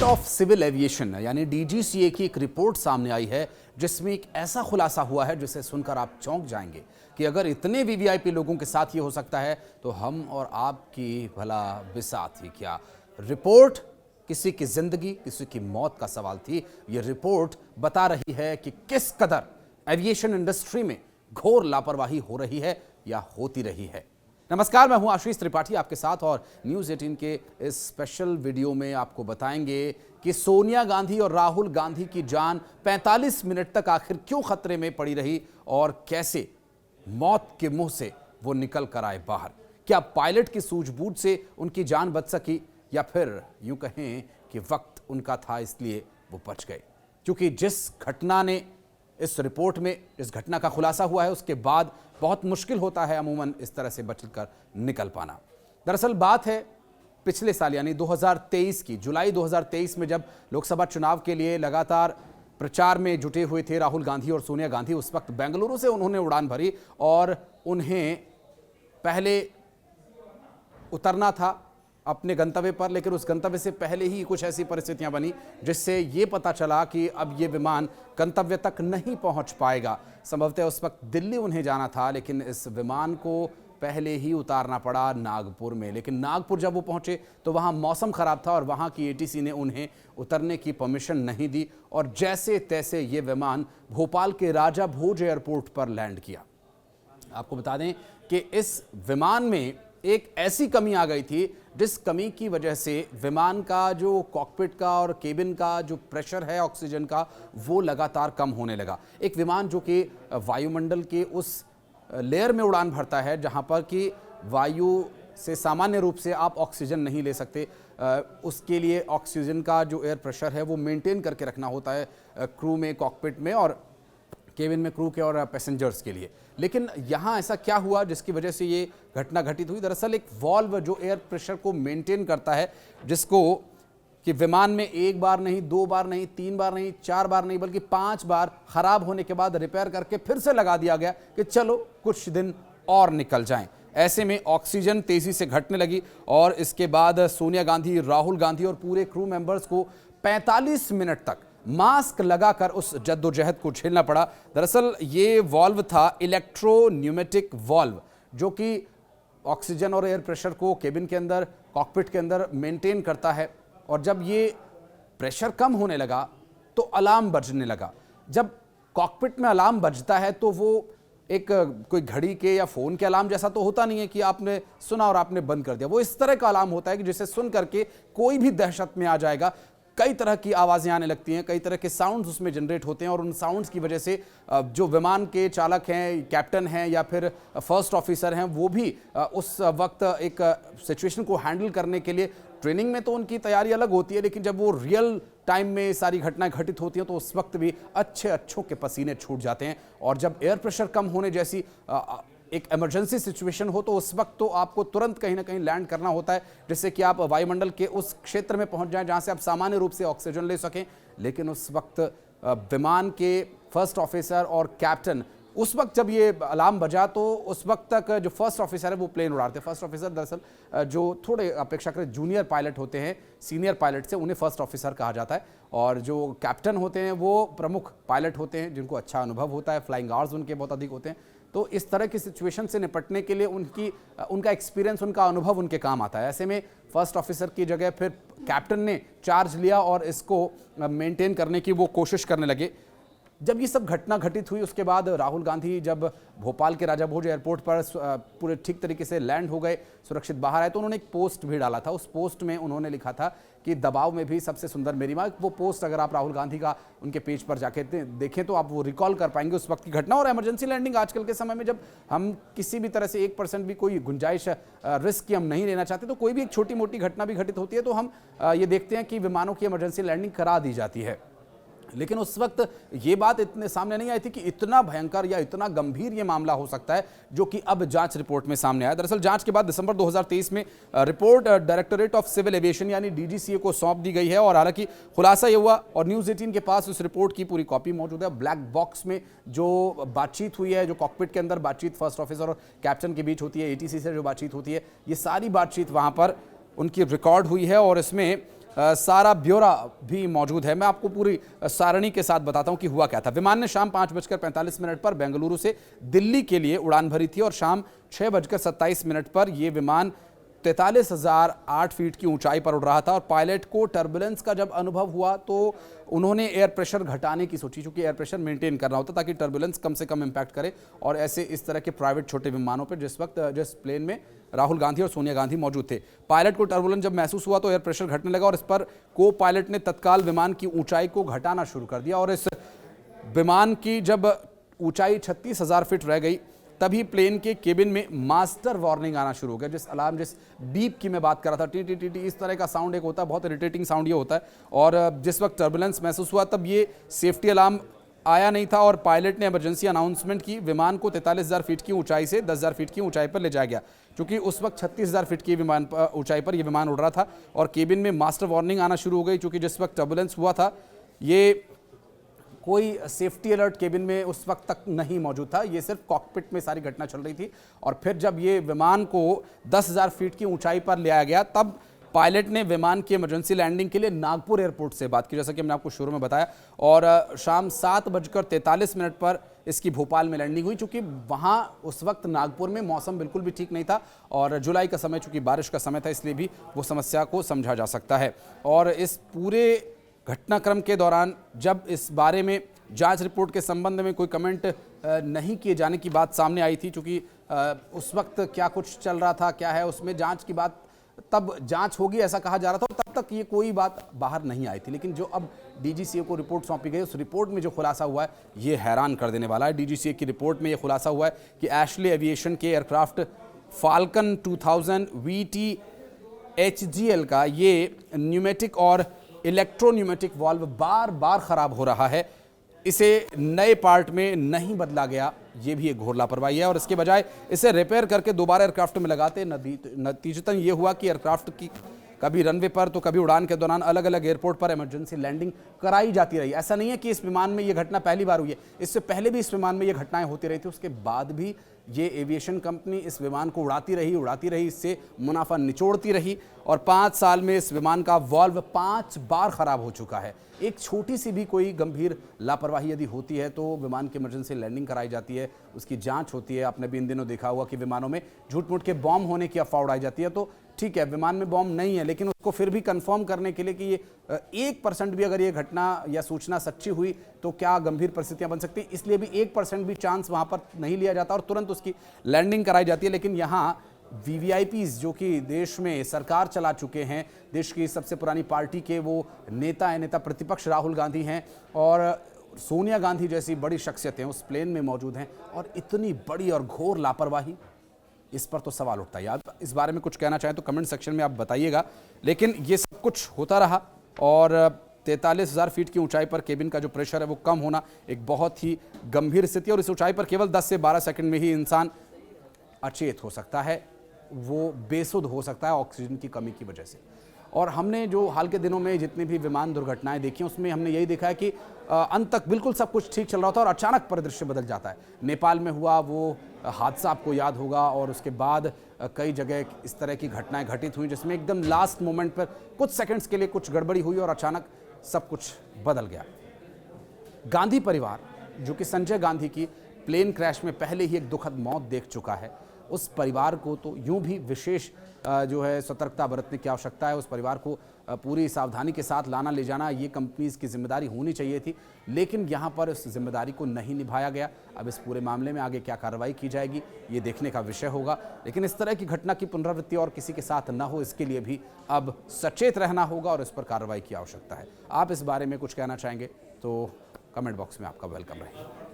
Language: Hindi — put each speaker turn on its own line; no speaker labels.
ऑफ सिविल एविएशन यानी डीजीसीए की एक रिपोर्ट सामने आई है जिसमें एक ऐसा खुलासा हुआ है जिसे सुनकर आप चौंक जाएंगे कि अगर इतने वीवीआईपी लोगों के साथ ये हो सकता है तो हम और आपकी भला बिसात ही क्या। रिपोर्ट किसी की जिंदगी किसी की मौत का सवाल थी। ये रिपोर्ट बता रही है कि किस कदर एविएशन इंडस्ट्री में घोर लापरवाही हो रही है या होती रही है। नमस्कार, मैं हूं आशीष त्रिपाठी आपके साथ और न्यूज़ 18 के इस स्पेशल वीडियो में आपको बताएंगे कि सोनिया गांधी और राहुल गांधी की जान 45 मिनट तक आखिर क्यों खतरे में पड़ी रही और कैसे मौत के मुंह से वो निकल कर आए बाहर। क्या पायलट की सूझबूझ से उनकी जान बच सकी या फिर यूं कहें कि वक्त उनका था इसलिए वो बच गए। क्योंकि जिस घटना ने इस रिपोर्ट में इस घटना का खुलासा हुआ है उसके बाद बहुत मुश्किल होता है अमूमन इस तरह से बचकर निकल पाना। दरअसल बात है पिछले साल यानी 2023 की। जुलाई 2023 में जब लोकसभा चुनाव के लिए लगातार प्रचार में जुटे हुए थे राहुल गांधी और सोनिया गांधी, उस वक्त बेंगलुरु से उन्होंने उड़ान भरी और उन्हें पहले उतरना था अपने गंतव्य पर, लेकिन उस गंतव्य से पहले ही कुछ ऐसी परिस्थितियां बनी जिससे ये पता चला कि अब ये विमान गंतव्य तक नहीं पहुंच पाएगा। संभवतः उस वक्त दिल्ली उन्हें जाना था, लेकिन इस विमान को पहले ही उतारना पड़ा नागपुर में। लेकिन नागपुर जब वो पहुंचे तो वहां मौसम खराब था और वहां की एटीसी ने उन्हें उतरने की परमिशन नहीं दी और जैसे तैसे ये विमान भोपाल के राजा भोज एयरपोर्ट पर लैंड किया। आपको बता दें कि इस विमान में एक ऐसी कमी आ गई थी जिस कमी की वजह से विमान का जो कॉकपिट का और केबिन का जो प्रेशर है ऑक्सीजन का वो लगातार कम होने लगा। एक विमान जो कि वायुमंडल के उस लेयर में उड़ान भरता है जहां पर कि वायु से सामान्य रूप से आप ऑक्सीजन नहीं ले सकते, उसके लिए ऑक्सीजन का जो एयर प्रेशर है वो मेंटेन करके रखना होता है क्रू में, कॉकपिट में और केबिन में क्रू के और पैसेंजर्स के लिए। लेकिन यहाँ ऐसा क्या हुआ जिसकी वजह से ये घटना घटित हुई। दरअसल एक वॉल्व जो एयर प्रेशर को मेंटेन करता है, जिसको कि विमान में एक बार नहीं, दो बार नहीं, तीन बार नहीं, चार बार नहीं, बल्कि 5 बार खराब होने के बाद रिपेयर करके फिर से लगा दिया गया कि चलो कुछ दिन और निकल जाएं। ऐसे में ऑक्सीजन तेजी से घटने लगी और इसके बाद सोनिया गांधी, राहुल गांधी और पूरे क्रू मेंबर्स को 45 मिनट तक मास्क लगाकर उस जद्दोजहद को झेलना पड़ा। दरअसल ये वॉल्व था इलेक्ट्रोन्यूमेटिक वॉल्व, जो कि ऑक्सीजन और एयर प्रेशर को केबिन के अंदर, कॉकपिट के अंदर मेंटेन करता है। और जब ये प्रेशर कम होने लगा तो अलार्म बजने लगा। जब कॉकपिट में अलार्म बजता है तो वो एक कोई घड़ी के या फ़ोन के अलार्म जैसा तो होता नहीं है कि आपने सुना और आपने बंद कर दिया। वो इस तरह का अलार्म होता है कि जिसे सुन करके कोई भी दहशत में आ जाएगा। कई तरह की आवाज़ें आने लगती हैं, कई तरह के साउंड्स उसमें जनरेट होते हैं और उन साउंड्स की वजह से जो विमान के चालक हैं, कैप्टन हैं या फिर फर्स्ट ऑफिसर हैं, वो भी उस वक्त एक सिचुएशन को हैंडल करने के लिए ट्रेनिंग में तो उनकी तैयारी अलग होती है, लेकिन जब वो रियल टाइम में सारी घटनाएं घटित होती हैं तो उस वक्त भी अच्छों के पसीने छूट जाते हैं। और जब एयर प्रेशर कम होने जैसी एक इमरजेंसी सिचुएशन हो तो उस वक्त तो आपको तुरंत कहीं ना कहीं लैंड करना होता है, जिससे कि आप वायुमंडल के उस क्षेत्र में पहुंच जाएं जहां से आप सामान्य रूप से ऑक्सीजन ले सकें। लेकिन उस वक्त विमान के फर्स्ट ऑफिसर और कैप्टन, उस वक्त जब ये अलार्म बजा तो उस वक्त तक जो फर्स्ट ऑफिसर है वो प्लेन उड़ा रहे थे। फर्स्ट ऑफिसर दरअसल जो थोड़े अपेक्षाकृत जूनियर पायलट होते हैं, सीनियर पायलट से उन्हें फर्स्ट ऑफिसर कहा जाता है, और जो कैप्टन होते हैं वो प्रमुख पायलट होते हैं जिनको अच्छा अनुभव होता है, फ्लाइंग आवर्स उनके बहुत अधिक होते हैं। तो इस तरह की सिचुएशन से निपटने के लिए उनका एक्सपीरियंस, उनका अनुभव उनके काम आता है। ऐसे में फर्स्ट ऑफिसर की जगह फिर कैप्टन ने चार्ज लिया और इसको मेंटेन करने की वो कोशिश करने लगे। जब ये सब घटना घटित हुई उसके बाद राहुल गांधी जब भोपाल के राजा भोज एयरपोर्ट पर पूरे ठीक तरीके से लैंड हो गए, सुरक्षित बाहर आए, तो उन्होंने एक पोस्ट भी डाला था। उस पोस्ट में उन्होंने लिखा था कि दबाव में भी सबसे सुंदर मेरी माँ। वो पोस्ट अगर आप राहुल गांधी का उनके पेज पर जाके देखें तो आप वो रिकॉल कर पाएंगे उस वक्त की घटना। और इमरजेंसी लैंडिंग आजकल के समय में जब हम किसी भी तरह से 1% भी कोई गुंजाइश रिस्क की हम नहीं लेना चाहते तो कोई भी एक छोटी मोटी घटना भी घटित होती है तो हम ये देखते हैं कि विमानों की इमरजेंसी लैंडिंग करा दी जाती है। लेकिन उस वक्त ये बात इतने सामने नहीं आई थी कि इतना भयंकर या इतना गंभीर ये मामला हो सकता है, जो कि अब जांच रिपोर्ट में सामने आया। दरअसल जांच के बाद दिसंबर 2023 में report directorate of civil aviation यानी डीजीसीए को सौंप दी गई है और हालांकि खुलासा ये हुआ और न्यूज़ 18 के पास उस रिपोर्ट की पूरी कॉपी मौजूद है। ब्लैक बॉक्स में जो बातचीत हुई है, जो कॉकपिट के अंदर बातचीत फर्स्ट ऑफिसर और कैप्टन के बीच होती है, एटीसी से जो बातचीत होती है, ये सारी बातचीत वहाँ पर उनकी रिकॉर्ड हुई है और इसमें सारा ब्यौरा भी मौजूद है। मैं आपको पूरी सारणी के साथ बताता हूं कि हुआ क्या था। विमान ने शाम 5:45 पर बेंगलुरु से दिल्ली के लिए उड़ान भरी थी और शाम 6:27 पर यह विमान 43,008 फीट की ऊंचाई पर उड़ रहा था और पायलट को टर्बुलेंस का जब अनुभव हुआ तो उन्होंने एयर प्रेशर घटाने की सोची, क्योंकि एयर प्रेशर मेंटेन करना होता ताकि टर्बुलेंस कम से कम इंपैक्ट करे। और ऐसे इस तरह के प्राइवेट छोटे विमानों पर जिस प्लेन में राहुल गांधी और सोनिया गांधी मौजूद थे, पायलट को टर्बुलेंस जब महसूस हुआ तो एयर प्रेशर घटने लगा और इस पर को पायलट ने तत्काल विमान की ऊंचाई को घटाना शुरू कर दिया। और इस विमान की जब ऊंचाई 36,000 फीट रह गई तभी प्लेन के केबिन में मास्टर वार्निंग आना शुरू हो गया। जिस बीप की मैं बात कर रहा था, टी टी टी टी इस तरह का साउंड एक होता है, बहुत इरिटेटिंग साउंड ये होता है। और जिस वक्त टर्बुलेंस महसूस हुआ तब ये सेफ्टी अलार्म आया नहीं था और पायलट ने इमरजेंसी अनाउंसमेंट की। विमान को 43,000 फीट की ऊंचाई से 10,000 फीट की ऊंचाई पर ले जाया गया, क्योंकि उस वक्त 36,000 फीट की ऊंचाई पर यह विमान उड़ रहा था और केबिन में मास्टर वार्निंग आना शुरू हो गई। क्योंकि जिस वक्त टर्बुलेंस हुआ था ये कोई सेफ्टी अलर्ट केबिन में उस वक्त तक नहीं मौजूद था, ये सिर्फ कॉकपिट में सारी घटना चल रही थी। और फिर जब ये विमान को 10,000 फीट की ऊंचाई पर ले आया गया तब पायलट ने विमान की इमरजेंसी लैंडिंग के लिए नागपुर एयरपोर्ट से बात की, जैसा कि हमने आपको शुरू में बताया। और शाम 7:43 पर इसकी भोपाल में लैंडिंग हुई। चूंकि वहां उस वक्त नागपुर में मौसम बिल्कुल भी ठीक नहीं था और जुलाई का समय, चूंकि बारिश का समय था, इसलिए भी वो समस्या को समझा जा सकता है। और इस पूरे घटनाक्रम के दौरान जब इस बारे में जांच रिपोर्ट के संबंध में कोई कमेंट नहीं किए जाने की बात सामने आई थी, क्योंकि उस वक्त क्या कुछ चल रहा था, क्या है उसमें जांच की बात, तब जांच होगी ऐसा कहा जा रहा था और तब तक ये कोई बात बाहर नहीं आई थी। लेकिन जो अब डीजीसीए को रिपोर्ट सौंपी गई, उस रिपोर्ट में जो खुलासा हुआ है ये हैरान कर देने वाला है। डीजीसीए की रिपोर्ट में ये खुलासा हुआ है कि एशले एविएशन के एयरक्राफ्ट फाल्कन 2000 VT-HGL का ये न्यूमेटिक और इलेक्ट्रोन्यूमेटिक वाल्व बार बार खराब हो रहा है। इसे नए पार्ट में नहीं बदला गया, ये भी एक घोर लापरवाही है। और इसके बजाय इसे रिपेयर करके दोबारा एयरक्राफ्ट में लगाते, नतीजतन ये हुआ कि एयरक्राफ्ट की कभी रनवे पर तो कभी उड़ान के दौरान अलग अलग एयरपोर्ट पर इमरजेंसी लैंडिंग कराई जाती रही। ऐसा नहीं है कि इस विमान में ये घटना पहली बार हुई है, इससे पहले भी इस विमान में ये घटनाएं होती रही थी। उसके बाद भी ये एविएशन कंपनी इस विमान को उड़ाती रही, इससे मुनाफा निचोड़ती रही और 5 साल में इस विमान का वाल्व 5 बार खराब हो चुका है। एक छोटी सी भी कोई गंभीर लापरवाही यदि होती है तो विमान की इमरजेंसी लैंडिंग कराई जाती है, उसकी जांच होती है। आपने भी इन दिनों देखा होगा कि विमानों में झूठ मूठ के बॉम्ब होने की अफवाह उड़ाई जाती है। तो ठीक है, विमान में बॉम्ब नहीं है, लेकिन उसको फिर भी कंफर्म करने के लिए कि ये 1% भी अगर ये घटना या सूचना सच्ची हुई तो क्या गंभीर परिस्थितियां बन सकती है, इसलिए भी 1% भी चांस वहां पर नहीं लिया जाता और तुरंत उसकी लैंडिंग कराई जाती है। लेकिन यहाँ वीवीआईपीज जो कि देश में सरकार चला चुके हैं, देश की सबसे पुरानी पार्टी के वो नेता प्रतिपक्ष राहुल गांधी हैं और सोनिया गांधी जैसी बड़ी शख्सियतें उस प्लेन में मौजूद हैं और इतनी बड़ी और घोर लापरवाही, इस पर तो सवाल उठता है। आप इस बारे में कुछ कहना चाहें तो कमेंट सेक्शन में आप बताइएगा। लेकिन ये सब कुछ होता रहा और 43,000 फीट की ऊंचाई पर केबिन का जो प्रेशर है वो कम होना एक बहुत ही गंभीर स्थिति है और इस ऊंचाई पर केवल 10 से 12 सेकंड में ही इंसान अचेत हो सकता है, वो बेसुध हो सकता है ऑक्सीजन की कमी की वजह से। और हमने जो हाल के दिनों में जितनी भी विमान दुर्घटनाएं देखी उसमें हमने यही देखा है कि अंत तक बिल्कुल सब कुछ ठीक चल रहा था और अचानक परिदृश्य बदल जाता है। नेपाल में हुआ वो हादसा आपको याद होगा और उसके बाद कई जगह इस तरह की घटनाएं घटित हुई जिसमें एकदम लास्ट मोमेंट पर कुछ सेकंड्स के लिए कुछ गड़बड़ी हुई और अचानक सब कुछ बदल गया। गांधी परिवार जो कि संजय गांधी की प्लेन क्रैश में पहले ही एक दुखद मौत देख चुका है, उस परिवार को तो यूं भी विशेष जो है सतर्कता बरतने की आवश्यकता है। उस परिवार को पूरी सावधानी के साथ लाना ले जाना ये कंपनीज की जिम्मेदारी होनी चाहिए थी, लेकिन यहाँ पर उस जिम्मेदारी को नहीं निभाया गया। अब इस पूरे मामले में आगे क्या कार्रवाई की जाएगी ये देखने का विषय होगा, लेकिन इस तरह की घटना की पुनरावृत्ति और किसी के साथ न हो इसके लिए भी अब सचेत रहना होगा और इस पर कार्रवाई की आवश्यकता है। आप इस बारे में कुछ कहना चाहेंगे तो कमेंट बॉक्स में आपका वेलकम रहेगा।